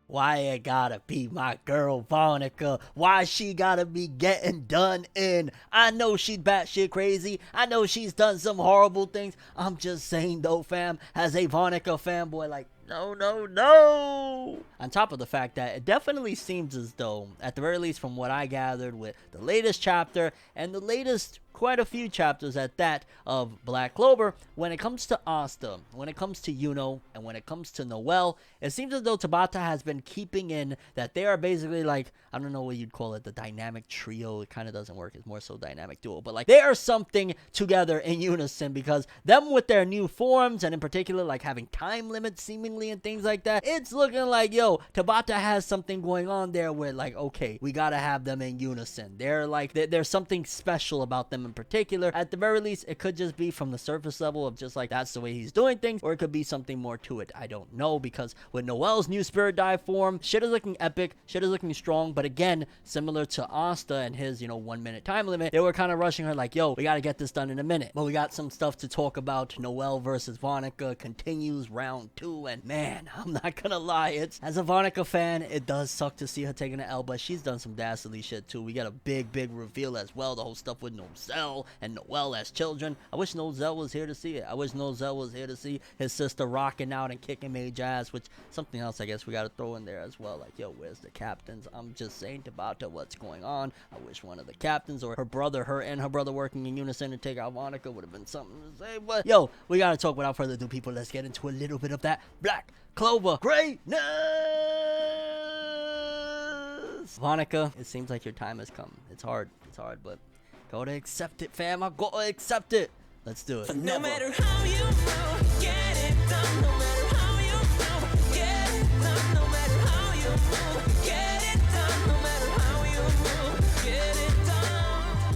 Why it gotta be my girl Vanica? Why she gotta be getting done in? I know she's batshit crazy. I know she's done some horrible things. I'm just saying though, fam, as a Vanica fanboy, like, no, no, no. On top of the fact that it definitely seems as though, at the very least from what I gathered with the latest chapter and the latest quite a few chapters at that of Black Clover, when it comes to Asta, when it comes to Yuno, and when it comes to Noelle, it seems as though Tabata has been keeping in that they are basically like, I don't know what you'd call it, the dynamic trio. It kind of doesn't work, it's more so dynamic duo, but like they are something together in unison, because them with their new forms, and in particular like having time limits seemingly and things like that, it's looking like, yo, Tabata has something going on there where like, okay, we gotta have them in unison. They're like, there's something special about them in particular. At the very least, it could just be from the surface level of just like that's the way he's doing things, or it could be something more to it. I don't know, because with Noelle's new spirit dive form, shit is looking epic, shit is looking strong, but again, similar to Asta and his, 1 minute time limit, they were kind of rushing her like, yo, we gotta get this done in a minute. But we got some stuff to talk about. Noelle versus Vanica continues round 2, and man, I'm not gonna lie, it's, as a Vanica fan, it does suck to see her taking an L, but she's done some dastardly shit too. We got a big reveal as well, the whole stuff with Nozel and Noelle as children. I wish Nozel was here to see it. I wish Nozel was here to see his sister rocking out and kicking major ass, which something else I guess we got to throw in there as well. Like, yo, where's the captains? I'm just saying about what's going on. I wish one of the captains or her and her brother working in unison to take out Monica would have been something to say. But yo, we got to talk without further ado, people. Let's get into a little bit of that Black Clover greatness. Vanica, it seems like your time has come. It's hard, but gotta accept it, fam. I gotta accept it. Let's do it. No matter how you move, get it done. No matter how you move, get it done. No matter how you move, get it done. No matter how you move, get it done.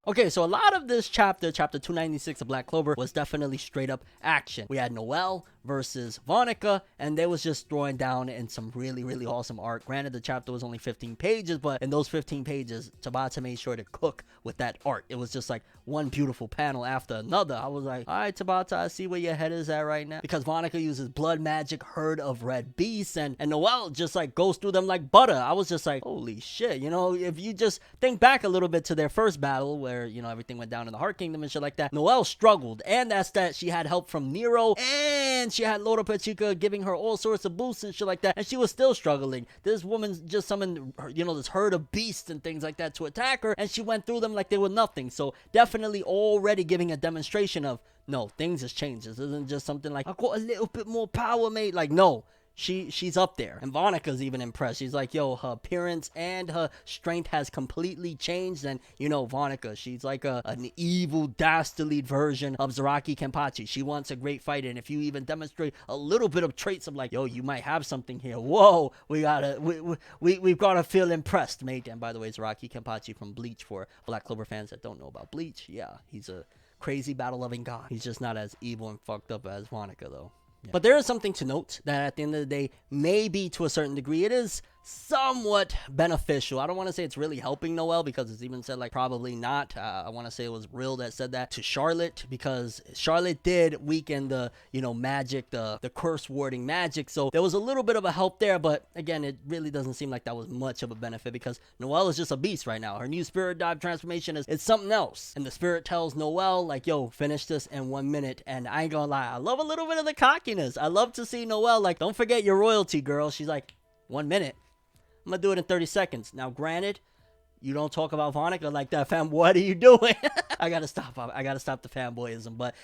Okay, so a lot of this chapter 296 of Black Clover, was definitely straight up action. We had Noelle versus Vanica, and they was just throwing down in some really awesome art. Granted, the chapter was only 15 pages, but in those 15 pages, Tabata made sure to cook with that art. It was just like one beautiful panel after another. I was like, all right, Tabata, I see where your head is at right now. Because Vanica uses blood magic, herd of red beasts, and Noelle just like goes through them like butter. I was just like, holy shit, if you just think back a little bit to their first battle where, everything went down in the Heart Kingdom and shit like that, Noelle struggled, and that's that she had help from Nero, and she had Lord Pachika giving her all sorts of boosts and shit like that, and she was still struggling. This woman just summoned, this herd of beasts and things like that to attack her, and she went through them like they were nothing. So definitely already giving a demonstration of, no, things has changed. This isn't just something like, I got a little bit more power, mate. Like, no. She's up there, and Vanica's even impressed. She's like, yo, her appearance and her strength has completely changed. And Vanica, she's like an evil dastardly version of Zaraki Kenpachi. She wants a great fight, and if you even demonstrate a little bit of traits of like, yo, you might have something here, whoa, we've gotta feel impressed, mate. And by the way, Zaraki Kenpachi from Bleach, for Black Clover fans that don't know about Bleach, yeah, he's a crazy battle-loving god. He's just not as evil and fucked up as Vanica, though. Yeah. But there is something to note that at the end of the day, maybe to a certain degree, it is somewhat beneficial. I don't want to say it's really helping Noelle, because it's even said like probably not. I want to say it was Real that said that to Charlotte, because Charlotte did weaken the magic, the curse warding magic, so there was a little bit of a help there. But again, it really doesn't seem like that was much of a benefit, because Noelle is just a beast right now. Her new spirit dive transformation is something else, and the spirit tells Noelle like, yo, finish this in 1 minute. And I ain't gonna lie, I love a little bit of the cockiness. I love to see Noelle like, don't forget your royalty, girl. She's like, 1 minute, I'm gonna do it in 30 seconds. Now, granted, you don't talk about Vanica like that, fam. What are you doing? I gotta stop the fanboyism. But,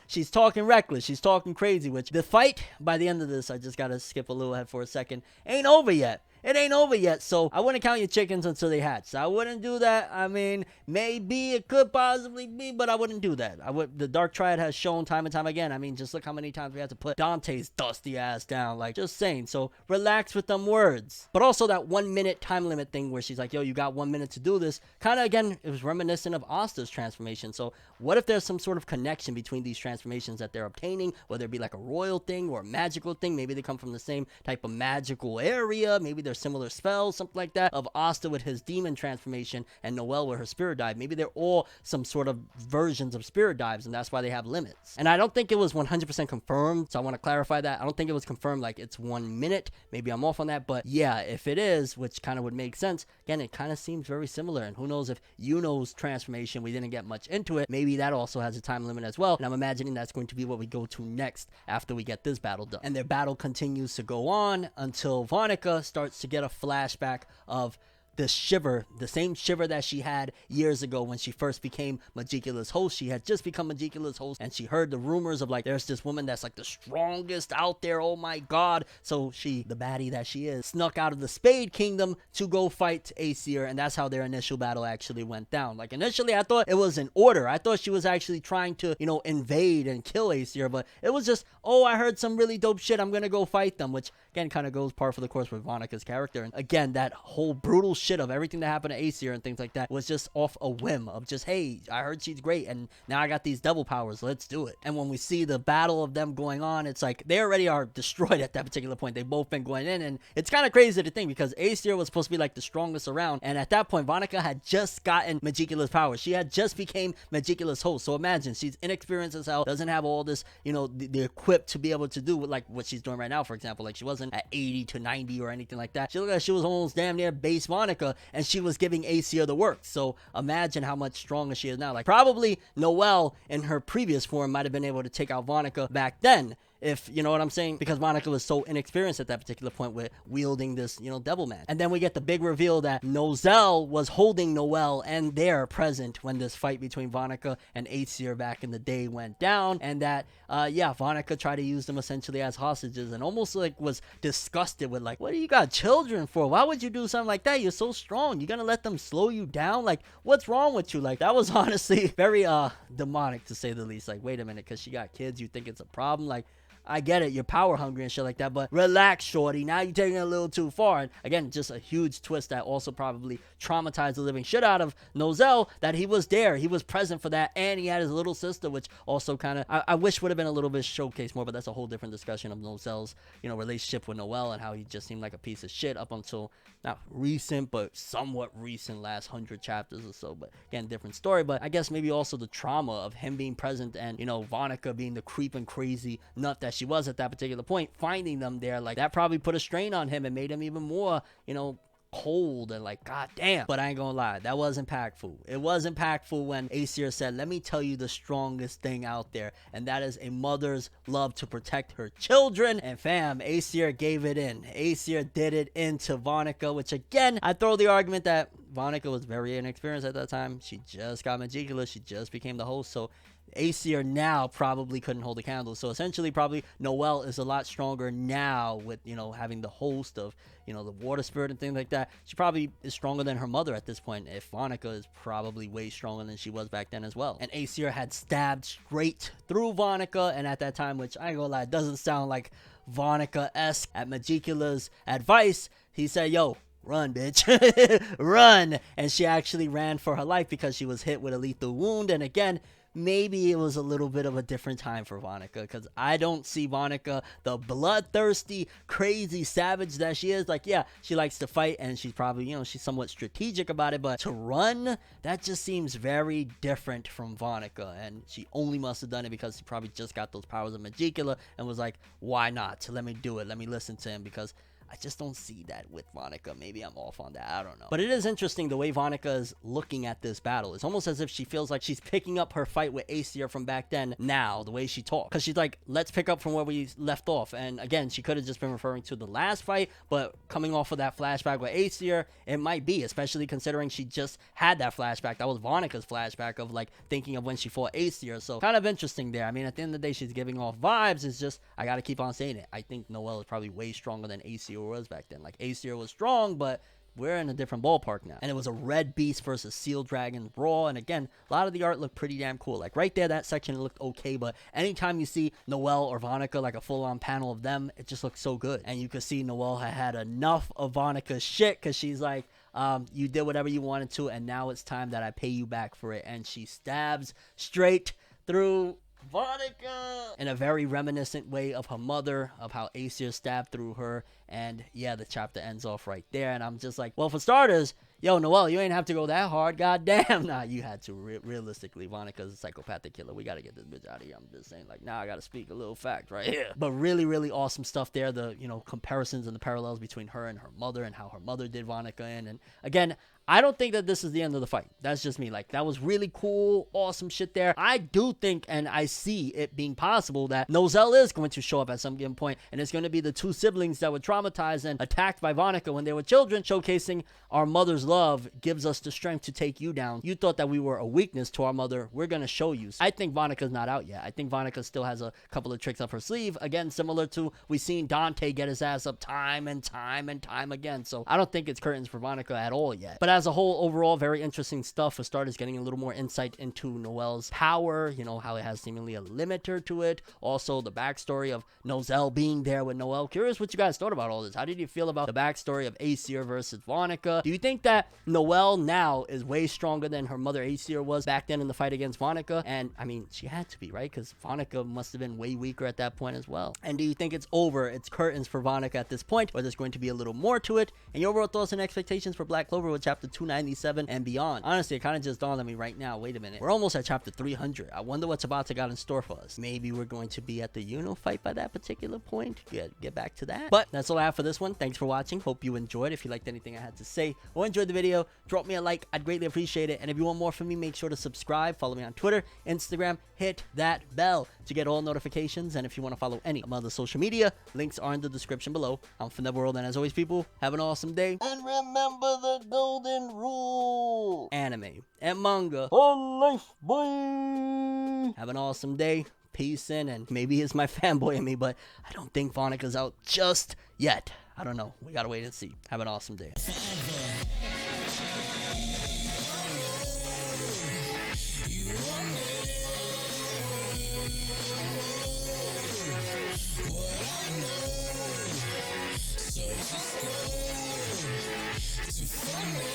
she's talking reckless. She's talking crazy, which the fight, by the end of this, I just gotta skip a little ahead for a second, ain't over yet. It ain't over yet, so I wouldn't count your chickens until they hatch. I wouldn't do that. I mean, maybe it could possibly be, but I wouldn't do that. The Dark Triad has shown time and time again. I mean, just look how many times we had to put Dante's dusty ass down. Like, just saying. So relax with them words. But also that 1 minute time limit thing where she's like, yo, you got 1 minute to do this. Kind of, again, it was reminiscent of Asta's transformation. So what if there's some sort of connection between these transformations that they're obtaining, whether it be like a royal thing or a magical thing? Maybe they come from the same type of magical area. Maybe there's similar spells, something like that, of Asta with his demon transformation and Noelle with her spirit dive. Maybe they're all some sort of versions of spirit dives, and that's why they have limits. And I don't think it was 100% confirmed, so I want to clarify that. I don't think it was confirmed like it's 1 minute. Maybe I'm off on that, but yeah, if it is, which kind of would make sense, again, it kind of seems very similar. And who knows if Yuno's transformation, we didn't get much into it, maybe that also has a time limit as well. And I'm imagining that's going to be what we go to next after we get this battle done. And their battle continues to go on until Vanica starts to get a flashback of the shiver, the same shiver that she had years ago when she first became Magicula's host. She had just become Magicula's host, and she heard the rumors of like, there's this woman that's like the strongest out there, oh my god. So she, the baddie that she is, snuck out of the Spade Kingdom to go fight Acier, and that's how their initial battle actually went down. Like, initially I thought it was in order. I thought she was actually trying to, you know, invade and kill Acier, but it was just, oh, I heard some really dope shit, I'm gonna go fight them, which again kind of goes par for the course with Vanica's character. And again, that whole brutal shit of everything that happened to Acier and things like that was just off a whim of just, hey, I heard she's great and now I got these devil powers, let's do it. And when we see the battle of them going on, it's like they already are destroyed at that particular point. They've both been going in, and it's kind of crazy to think because Acier was supposed to be like the strongest around, and at that point Vanica had just gotten Magicula's power. She had just became Magicula's host. So imagine, she's inexperienced as hell, doesn't have all this, you know, the equip to be able to do like what she's doing right now. For example, like she wasn't at 80 to 90 or anything like that. She looked like she was almost damn near base Vanica, and she was giving Acier the work. So imagine how much stronger she is now. Like, probably Noelle in her previous form might have been able to take out Vanica back then, if you know what I'm saying, because Vanica was so inexperienced at that particular point with wielding this, you know, devil man. And then we get the big reveal that Nozel was holding Noelle and they're present when this fight between Vanica and Acier back in the day went down, and that yeah, Vanica tried to use them essentially as hostages and almost like was disgusted with like, what do you got children for? Why would you do something like that? You're so strong, you're gonna let them slow you down? Like, what's wrong with you? Like, that was honestly very demonic, to say the least. Like, wait a minute, because she got kids, you think it's a problem? Like, I get it, you're power hungry and shit like that, but relax, shorty. Now you're taking it a little too far. And again, just a huge twist that also probably traumatized the living shit out of Nozel, that he was there, he was present for that, and he had his little sister, which also kind of, I wish would have been a little bit showcased more, but that's a whole different discussion of Nozel's, you know, relationship with Noelle and how he just seemed like a piece of shit up until, not recent, but somewhat recent, last 100 chapters or so. But again, different story. But I guess maybe also the trauma of him being present and, you know, Vanica being the creeping crazy nut that she was at that particular point, finding them there, like, that probably put a strain on him and made him even more, you know, cold and like, god damn. But I ain't gonna lie, that was impactful. It was impactful when Acier said, let me tell you the strongest thing out there, and that is a mother's love to protect her children. And fam, Acier gave it in. Acier did it into Vanica, which again, I throw the argument that Vanica was very inexperienced at that time. She just got Magicula, she just became the host, so Acier now probably couldn't hold a candle. So essentially, probably Noelle is a lot stronger now with, you know, having the host of, you know, the water spirit and things like that. She probably is stronger than her mother at this point. If Vanica is probably way stronger than she was back then as well. And Acier had stabbed straight through Vanica, and at that time, which I ain't gonna lie, doesn't sound like Vanica-esque, at Magicula's advice, he said, yo, run, bitch. Run. And she actually ran for her life because she was hit with a lethal wound. And again, maybe it was a little bit of a different time for Vanica, because I don't see Vanica, the bloodthirsty, crazy savage that she is. Like, yeah, she likes to fight and she's probably, you know, she's somewhat strategic about it, but to run, that just seems very different from Vanica. And she only must have done it because she probably just got those powers of Magicula and was like, why not? Let me do it. Let me listen to him, because I just don't see that with Vanica. Maybe I'm off on that, I don't know. But it is interesting the way Vanica is looking at this battle. It's almost as if she feels like she's picking up her fight with Acier from back then now, the way she talks. Because she's like, let's pick up from where we left off. And again, she could have just been referring to the last fight, but coming off of that flashback with Acier, it might be, especially considering she just had that flashback. That was Vanica's flashback of like thinking of when she fought Acier. So kind of interesting there. I mean, at the end of the day, she's giving off vibes. It's just, I gotta keep on saying it. I think Noelle is probably way stronger than Acier was back then. Like, Acier was strong, but we're in a different ballpark now. And it was a red beast versus seal dragon brawl. And again, a lot of the art looked pretty damn cool. Like right there, that section looked okay, but anytime you see Noelle or Vanica, like a full-on panel of them, it just looks so good. And you could see Noelle had enough of Vanica's shit, because she's like, you did whatever you wanted to, and now it's time that I pay you back for it. And she stabs straight through Vanica! In a very reminiscent way of her mother, of how Acier stabbed through her. And yeah, the chapter ends off right there. And I'm just like, well, for starters, yo, Noelle, you ain't have to go that hard. Goddamn. Nah, you had to. Realistically, Vanica's a psychopathic killer. We gotta get this bitch out of here. I'm just saying, like, now I gotta speak a little fact right here. But really, really awesome stuff there. The, you know, comparisons and the parallels between her and her mother and how her mother did Vanica in. And again, I don't think that this is the end of the fight. That's just me. Like, that was really cool, awesome shit there. I do think, and I see it being possible, that Nozel is going to show up at some given point, and it's going to be the two siblings that were traumatized and attacked by Vanica when they were children, showcasing our mother's love gives us the strength to take you down. You thought that we were a weakness to our mother. We're going to show you. I think Vanica's not out yet. I think Vanica still has a couple of tricks up her sleeve. Again, similar to we've seen Dante get his ass up time and time and time again. So I don't think it's curtains for Vanica at all yet. But as a whole, overall, very interesting stuff. For starters, getting a little more insight into Noelle's power, you know, how it has seemingly a limiter to it. Also, the backstory of Nozel being there with Noelle. Curious what you guys thought about all this. How did you feel about the backstory of Acier versus Vanica? Do you think that Noelle now is way stronger than her mother Acier was back then in the fight against Vanica? And, I mean, she had to be, right? Because Vanica must have been way weaker at that point as well. And do you think it's over? It's curtains for Vanica at this point? Or there's going to be a little more to it? And your overall thoughts and expectations for Black Clover with chapter 297 and beyond? Honestly, it kind of just dawned on me right now. Wait a minute. We're almost at chapter 300. I wonder what's about to got in store for us. Maybe we're going to be at the Uno fight by that particular point. Get back to that. But that's all I have for this one. Thanks for watching. Hope you enjoyed. If you liked anything I had to say or enjoyed the video, drop me a like. I'd greatly appreciate it. And if you want more from me, make sure to subscribe. Follow me on Twitter, Instagram. Hit that bell to get all notifications. And if you want to follow any of my other social media, links are in the description below. I'm ForneverWorld, and as always, people, have an awesome day. And remember the golden rule. Anime and manga for life, boy. Have an awesome day. Peace in, and maybe it's my fanboy in me, but I don't think Vanica's out just yet. I don't know. We gotta wait and see. Have an awesome day. So just go to